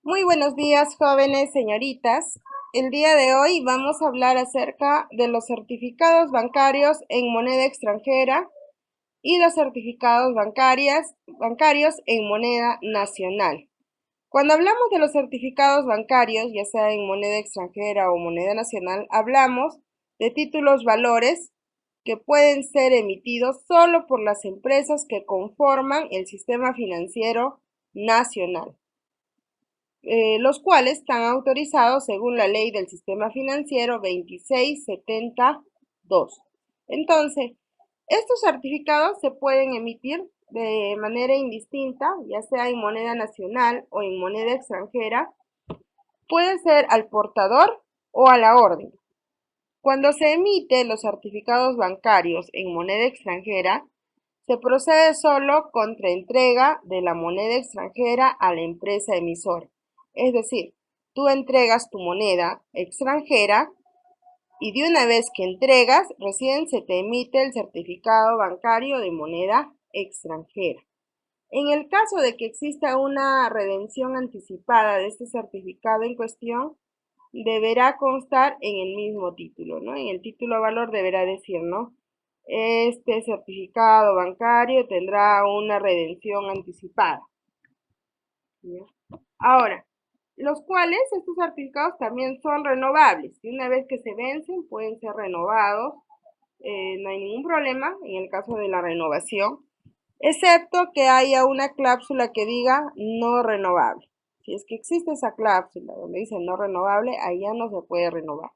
Muy buenos días, jóvenes señoritas. El día de hoy vamos a hablar acerca de los certificados bancarios en moneda extranjera y los certificados bancarios en moneda nacional. Cuando hablamos de los certificados bancarios, ya sea en moneda extranjera o moneda nacional, hablamos de títulos valores que pueden ser emitidos solo por las empresas que conforman el sistema financiero nacional, los cuales están autorizados según la ley del sistema financiero 2672. Entonces, estos certificados se pueden emitir de manera indistinta, ya sea en moneda nacional o en moneda extranjera. Puede ser al portador o a la orden. Cuando se emiten los certificados bancarios en moneda extranjera, se procede solo contra entrega de la moneda extranjera a la empresa emisora. Es decir, tú entregas tu moneda extranjera y de una vez que entregas, recién se te emite el certificado bancario de moneda extranjera. En el caso de que exista una redención anticipada de este certificado en cuestión, deberá constar en el mismo título, ¿no? En el título de valor deberá decir, ¿no? Este certificado bancario tendrá una redención anticipada, ¿ya? Ahora, los cuales estos certificados también son renovables. Y una vez que se vencen, pueden ser renovados. No hay ningún problema en el caso de la renovación, excepto que haya una cláusula que diga no renovable. Si es que existe esa cláusula donde dice no renovable, ahí ya no se puede renovar.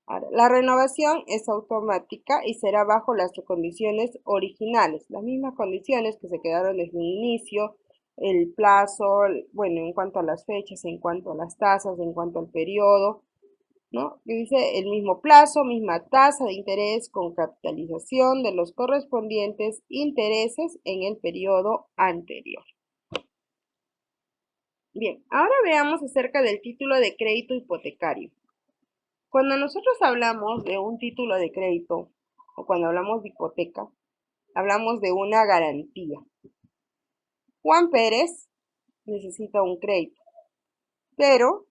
Ahora, la renovación es automática y será bajo las condiciones originales, las mismas condiciones que se quedaron desde un inicio, el plazo, bueno, en cuanto a las fechas, en cuanto a las tasas, en cuanto al periodo, ¿no? Que dice el mismo plazo, misma tasa de interés con capitalización de los correspondientes intereses en el periodo anterior. Bien, ahora veamos acerca del título de crédito hipotecario. Cuando nosotros hablamos de un título de crédito o cuando hablamos de hipoteca, hablamos de una garantía. Juan Pérez necesita un crédito, pero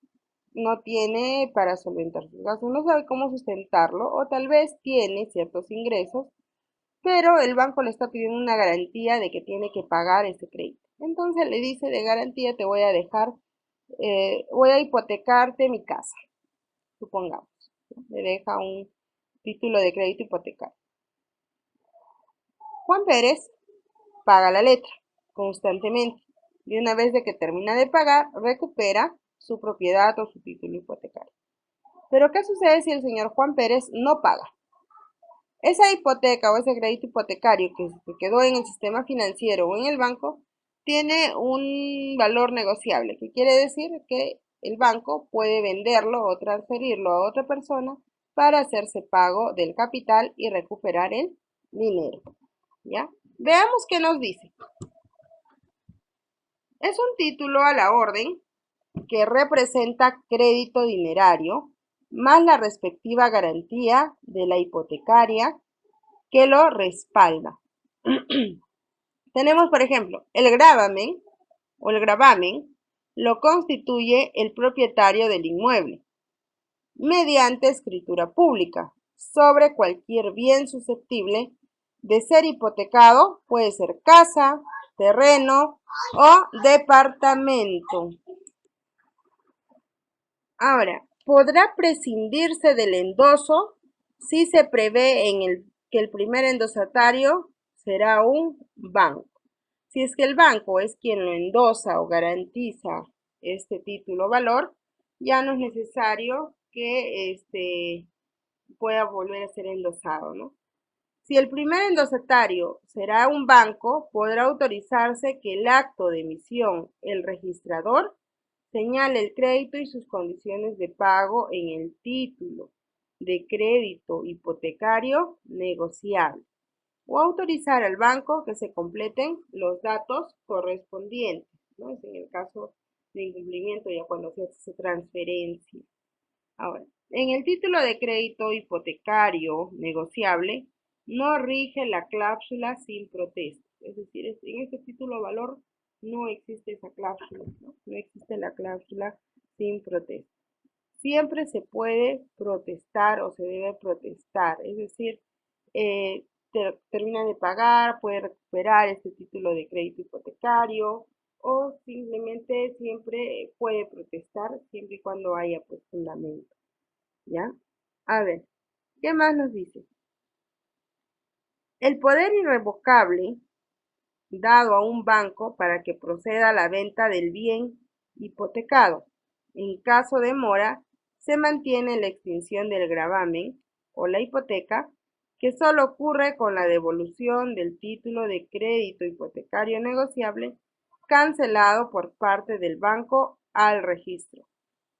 no tiene para solventar sus gastos, no sabe cómo sustentarlo o tal vez tiene ciertos ingresos, pero el banco le está pidiendo una garantía de que tiene que pagar ese crédito. Entonces le dice de garantía te voy a dejar, voy a hipotecarte mi casa, supongamos. Le deja un título de crédito hipotecario. Juan Pérez paga la letra constantemente y una vez de que termina de pagar, recupera su propiedad o su título hipotecario. Pero ¿qué sucede si el señor Juan Pérez no paga? Esa hipoteca o ese crédito hipotecario que quedó en el sistema financiero o en el banco tiene un valor negociable, que quiere decir que el banco puede venderlo o transferirlo a otra persona para hacerse pago del capital y recuperar el dinero. ¿Ya? Veamos qué nos dice. Es un título a la orden que representa crédito dinerario más la respectiva garantía de la hipotecaria que lo respalda. Tenemos, por ejemplo, el gravamen o el gravamen lo constituye el propietario del inmueble mediante escritura pública sobre cualquier bien susceptible de ser hipotecado, puede ser casa, terreno o departamento. Ahora, podrá prescindirse del endoso si se prevé que el primer endosatario será un banco. Si es que el banco es quien lo endosa o garantiza este título valor, ya no es necesario que pueda volver a ser endosado, ¿no? Si el primer endosatario será un banco, podrá autorizarse que el acto de emisión, el registrador, señale el crédito y sus condiciones de pago en el título de crédito hipotecario negociable o autorizar al banco que se completen los datos correspondientes, ¿no? Es en el caso de incumplimiento ya cuando se hace transferencia. Ahora, en el título de crédito hipotecario negociable no rige la cláusula sin protesta. Es decir, en este título de valor no existe esa cláusula, ¿no? No existe la cláusula sin protesta. Siempre se puede protestar o se debe protestar, es decir, eh, termina de pagar, puede recuperar este título de crédito hipotecario o simplemente siempre puede protestar siempre y cuando haya pues fundamento, ¿ya? A ver, ¿qué más nos dice? El poder irrevocable dado a un banco para que proceda a la venta del bien hipotecado. En caso de mora, se mantiene la extinción del gravamen o la hipoteca, que solo ocurre con la devolución del título de crédito hipotecario negociable cancelado por parte del banco al registro.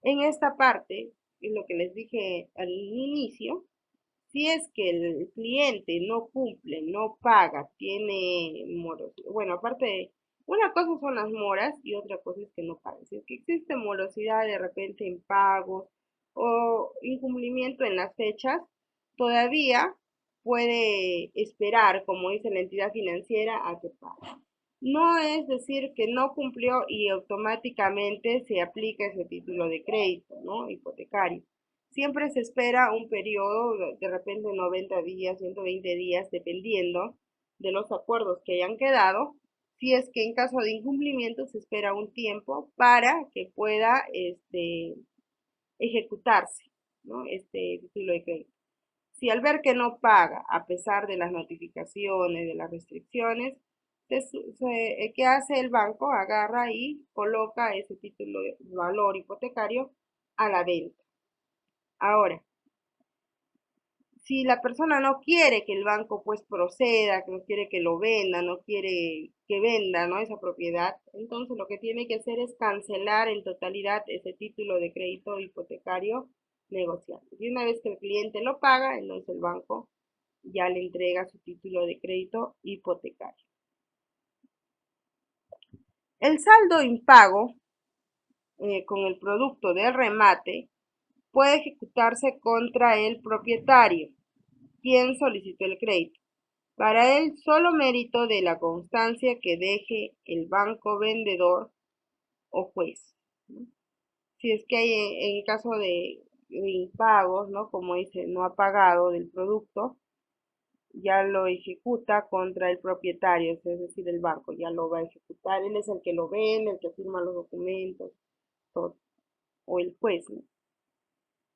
En esta parte, es lo que les dije al inicio, si es que el cliente no cumple, no paga, tiene morosidad, bueno, aparte de, una cosa son las moras y otra cosa es que no pague. Si es que existe morosidad de repente en pagos o incumplimiento en las fechas, todavía puede esperar, como dice la entidad financiera, a que pague. No es decir que no cumplió y automáticamente se aplica ese título de crédito, ¿no? Hipotecario. Siempre se espera un periodo, de repente 90 días, 120 días, dependiendo de los acuerdos que hayan quedado. Si es que en caso de incumplimiento se espera un tiempo para que pueda ejecutarse, ¿no? Este título de crédito. Si al ver que no paga, a pesar de las notificaciones, de las restricciones, ¿qué hace el banco? Agarra y coloca ese título de valor hipotecario a la venta. Ahora, si la persona no quiere que el banco pues proceda, que no quiere que lo venda, no quiere que venda, ¿no? Esa propiedad, entonces lo que tiene que hacer es cancelar en totalidad ese título de crédito hipotecario negociable. Y una vez que el cliente lo paga, entonces el banco ya le entrega su título de crédito hipotecario. El saldo impago con el producto de remate puede ejecutarse contra el propietario, quien solicitó el crédito. Para el solo mérito de la constancia que deje el banco vendedor o juez, ¿no? Si es que hay en caso de impagos, ¿no? Como dice, no ha pagado del producto, ya lo ejecuta contra el propietario, es decir, el banco ya lo va a ejecutar, él es el que lo vende, el que firma los documentos, todo, o el juez, ¿no?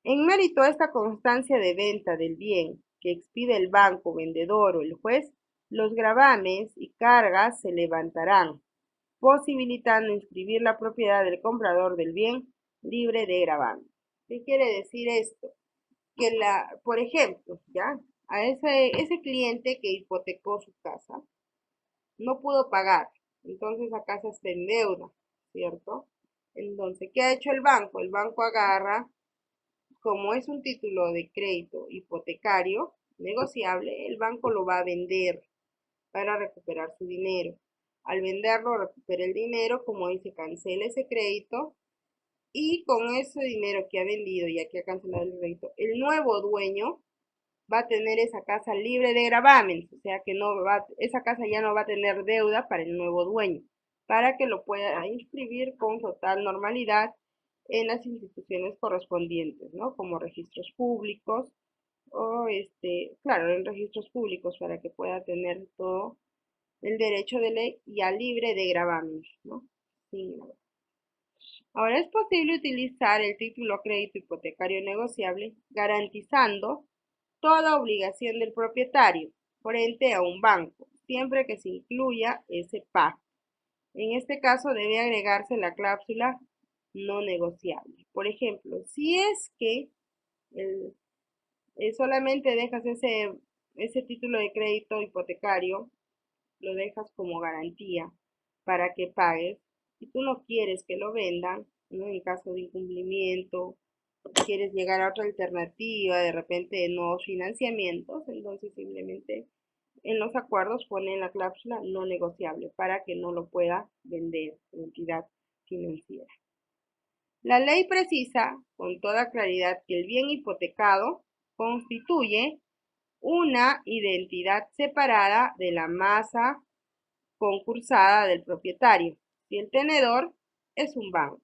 En mérito a esta constancia de venta del bien que expide el banco vendedor o el juez, los gravames y cargas se levantarán, posibilitando inscribir la propiedad del comprador del bien libre de gravamen. ¿Qué quiere decir esto? Que por ejemplo, ya, a ese cliente que hipotecó su casa, no pudo pagar, entonces la casa está en deuda, ¿cierto? Entonces, ¿qué ha hecho el banco? El banco agarra, como es un título de crédito hipotecario negociable, el banco lo va a vender para recuperar su dinero. Al venderlo, recupera el dinero, como dice, cancela ese crédito y con ese dinero que ha vendido, ya que ha cancelado el crédito, el nuevo dueño va a tener esa casa libre de gravamen, o sea que esa casa ya no va a tener deuda para el nuevo dueño, para que lo pueda inscribir con total normalidad en las instituciones correspondientes, ¿no? Como registros públicos o claro, en registros públicos para que pueda tener todo el derecho de ley ya libre de gravamen, ¿no? Sin gravamen. Ahora es posible utilizar el título crédito hipotecario negociable garantizando toda obligación del propietario frente a un banco, siempre que se incluya ese pago. En este caso debe agregarse la cláusula no negociable. Por ejemplo, si es que solamente dejas ese título de crédito hipotecario, lo dejas como garantía para que pagues, y tú no quieres que lo vendan, ¿no? En caso de incumplimiento, quieres llegar a otra alternativa, de repente de nuevos financiamientos, entonces simplemente en los acuerdos ponen la cláusula no negociable para que no lo pueda vender la entidad financiera. La ley precisa con toda claridad que el bien hipotecado constituye una identidad separada de la masa concursada del propietario, si el tenedor es un banco.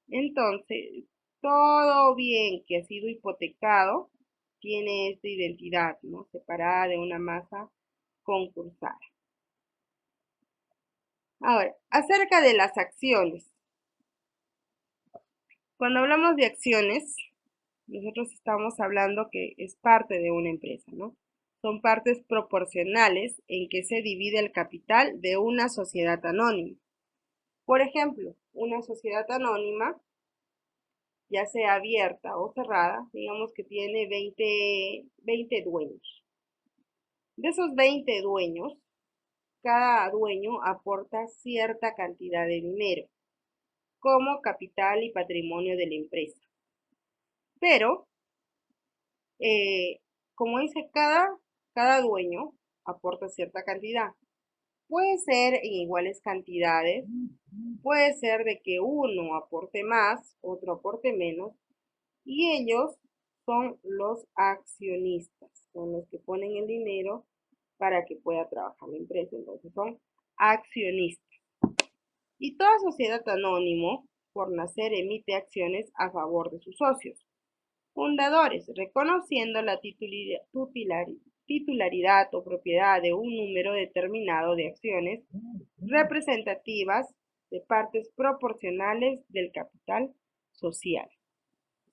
Entonces, todo bien que ha sido hipotecado tiene esta identidad, ¿no? Separada de una masa concursal. Ahora, acerca de las acciones. Cuando hablamos de acciones, nosotros estamos hablando que es parte de una empresa, ¿no? Son partes proporcionales en que se divide el capital de una sociedad anónima. Por ejemplo, una sociedad anónima, ya sea abierta o cerrada, digamos que tiene 20 dueños. De esos 20 dueños, cada dueño aporta cierta cantidad de dinero como capital y patrimonio de la empresa. Pero, como dice, cada dueño aporta cierta cantidad. Puede ser en iguales cantidades, puede ser de que uno aporte más, otro aporte menos, y ellos son los accionistas, son los que ponen el dinero para que pueda trabajar la empresa. Entonces son accionistas. Y toda sociedad anónimo, por nacer, emite acciones a favor de sus socios fundadores, reconociendo la titularidad o propiedad de un número determinado de acciones representativas de partes proporcionales del capital social.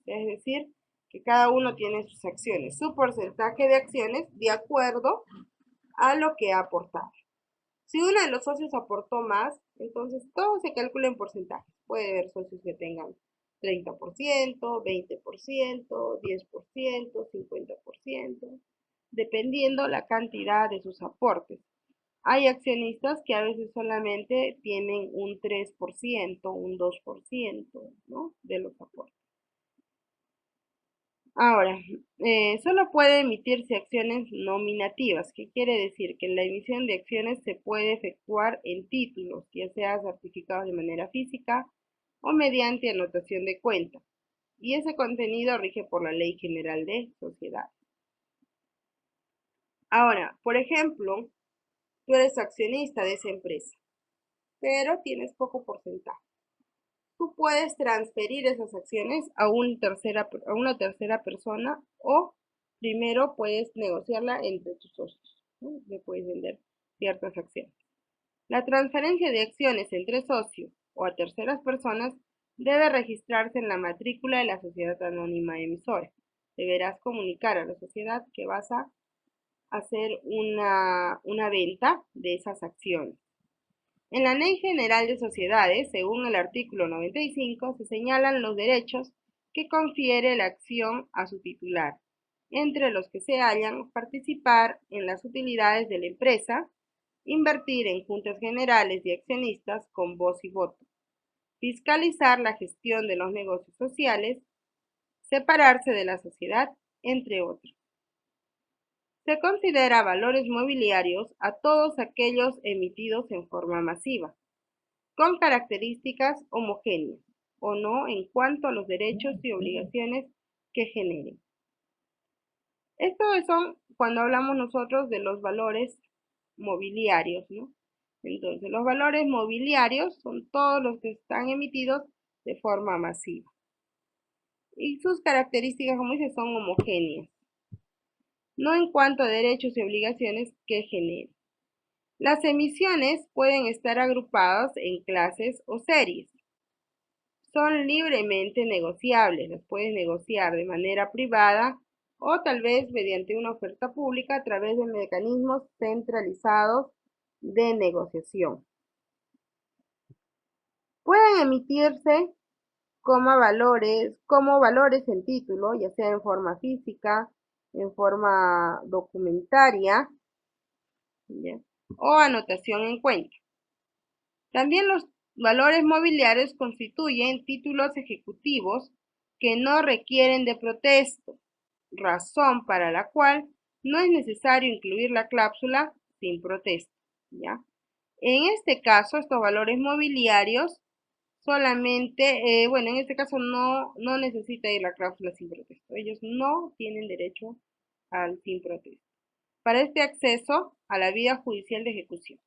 Es decir, que cada uno tiene sus acciones, su porcentaje de acciones de acuerdo a lo que ha aportado. Si uno de los socios aportó más, entonces todo se calcula en porcentajes. Puede haber socios que tengan 30%, 20%, 10%, 50%, dependiendo la cantidad de sus aportes. Hay accionistas que a veces solamente tienen un 3%, un 2%, ¿no? De los aportes. Ahora, solo puede emitirse acciones nominativas, que quiere decir que la emisión de acciones se puede efectuar en títulos, ya sea certificados de manera física o mediante anotación de cuenta. Y ese contenido rige por la Ley General de Sociedades. Ahora, por ejemplo, tú eres accionista de esa empresa, pero tienes poco porcentaje. Tú puedes transferir esas acciones a una tercera persona o primero puedes negociarla entre tus socios, ¿no? Le puedes vender ciertas acciones. La transferencia de acciones entre socios o a terceras personas debe registrarse en la matrícula de la sociedad anónima emisora. Deberás comunicar a la sociedad que vas a hacer una venta de esas acciones. En la Ley General de Sociedades, según el artículo 95, se señalan los derechos que confiere la acción a su titular, entre los que se hallan participar en las utilidades de la empresa, invertir en juntas generales de accionistas con voz y voto, fiscalizar la gestión de los negocios sociales, separarse de la sociedad, entre otros. Se considera valores mobiliarios a todos aquellos emitidos en forma masiva, con características homogéneas o no en cuanto a los derechos y obligaciones que generen. Estos son cuando hablamos nosotros de los valores mobiliarios, ¿no? Entonces, los valores mobiliarios son todos los que están emitidos de forma masiva. Y sus características, como dice, son homogéneas, no en cuanto a derechos y obligaciones que generen. Las emisiones pueden estar agrupadas en clases o series. Son libremente negociables, las puedes negociar de manera privada o tal vez mediante una oferta pública a través de mecanismos centralizados de negociación. Pueden emitirse como valores en título, ya sea en forma física, en forma documentaria, ¿ya? O anotación en cuenta. También los valores mobiliarios constituyen títulos ejecutivos que no requieren de protesto, razón para la cual no es necesario incluir la cláusula sin protesto, ¿ya? En este caso, estos valores mobiliarios solamente, bueno, en este caso no necesita ir la cláusula sin protesto. Ellos no tienen derecho al sin protesto para este acceso a la vía judicial de ejecución.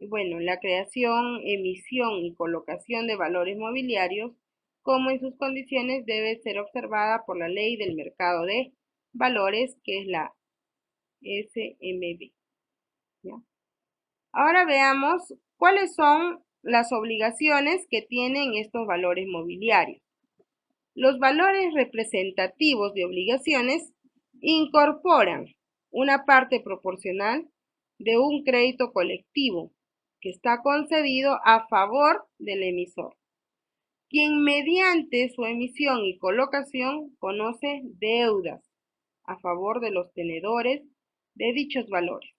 bueno, la creación, emisión y colocación de valores mobiliarios, como en sus condiciones, debe ser observada por la Ley del Mercado de Valores, que es la SMB. ¿Ya? Ahora veamos cuáles son las obligaciones que tienen estos valores mobiliarios. Los valores representativos de obligaciones incorporan una parte proporcional de un crédito colectivo que está concedido a favor del emisor, quien mediante su emisión y colocación conoce deudas a favor de los tenedores de dichos valores.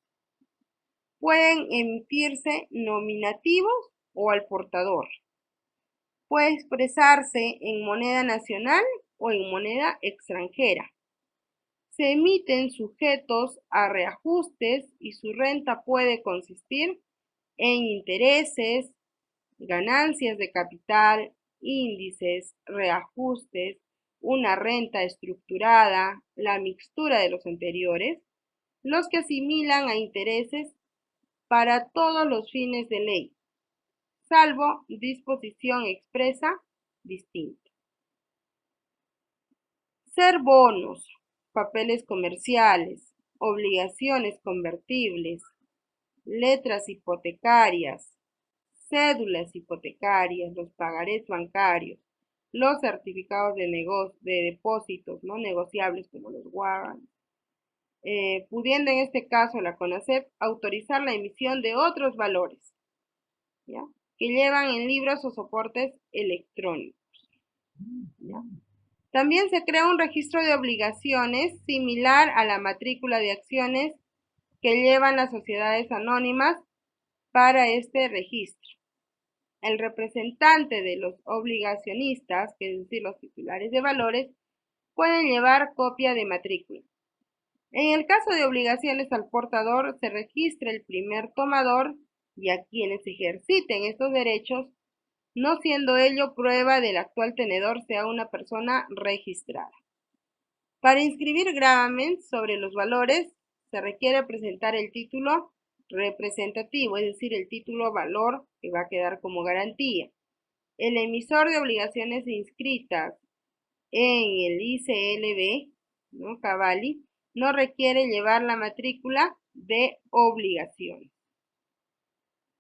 Pueden emitirse nominativos o al portador. Puede expresarse en moneda nacional o en moneda extranjera. Se emiten sujetos a reajustes y su renta puede consistir en intereses, ganancias de capital, índices, reajustes, una renta estructurada, la mixtura de los anteriores, los que asimilan a intereses para todos los fines de ley, salvo disposición expresa distinta. Ser bonos, papeles comerciales, obligaciones convertibles, letras hipotecarias, cédulas hipotecarias, los pagarés bancarios, los certificados de depósitos no negociables como los warrants, pudiendo en este caso la CONACEP autorizar la emisión de otros valores, ¿ya?, que llevan en libros o soportes electrónicos. ¿Ya? También se crea un registro de obligaciones similar a la matrícula de acciones que llevan las sociedades anónimas para este registro. El representante de los obligacionistas, que es decir, los titulares de valores, pueden llevar copia de matrícula. En el caso de obligaciones al portador, se registra el primer tomador y a quienes ejerciten estos derechos, no siendo ello prueba del actual tenedor sea una persona registrada. Para inscribir gravamen sobre los valores, se requiere presentar el título representativo, es decir, el título valor que va a quedar como garantía. El emisor de obligaciones inscritas en el ICLB, ¿no?, Cavalli, no requiere llevar la matrícula de obligaciones.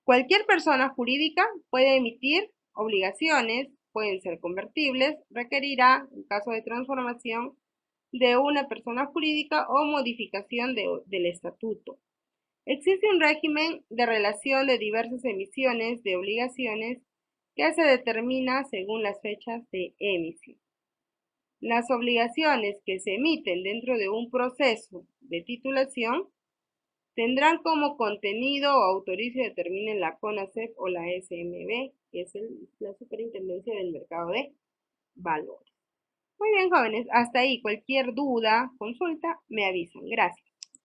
Cualquier persona jurídica puede emitir obligaciones, pueden ser convertibles, requerirá, en caso de transformación, de una persona jurídica o modificación del estatuto. Existe un régimen de relación de diversas emisiones de obligaciones que se determina según las fechas de emisión. Las obligaciones que se emiten dentro de un proceso de titulación tendrán como contenido o autorizo y determinen la CONACEP o la SMB, que es la Superintendencia del Mercado de Valores. Muy bien, jóvenes, hasta ahí. Cualquier duda, consulta, me avisan. Gracias.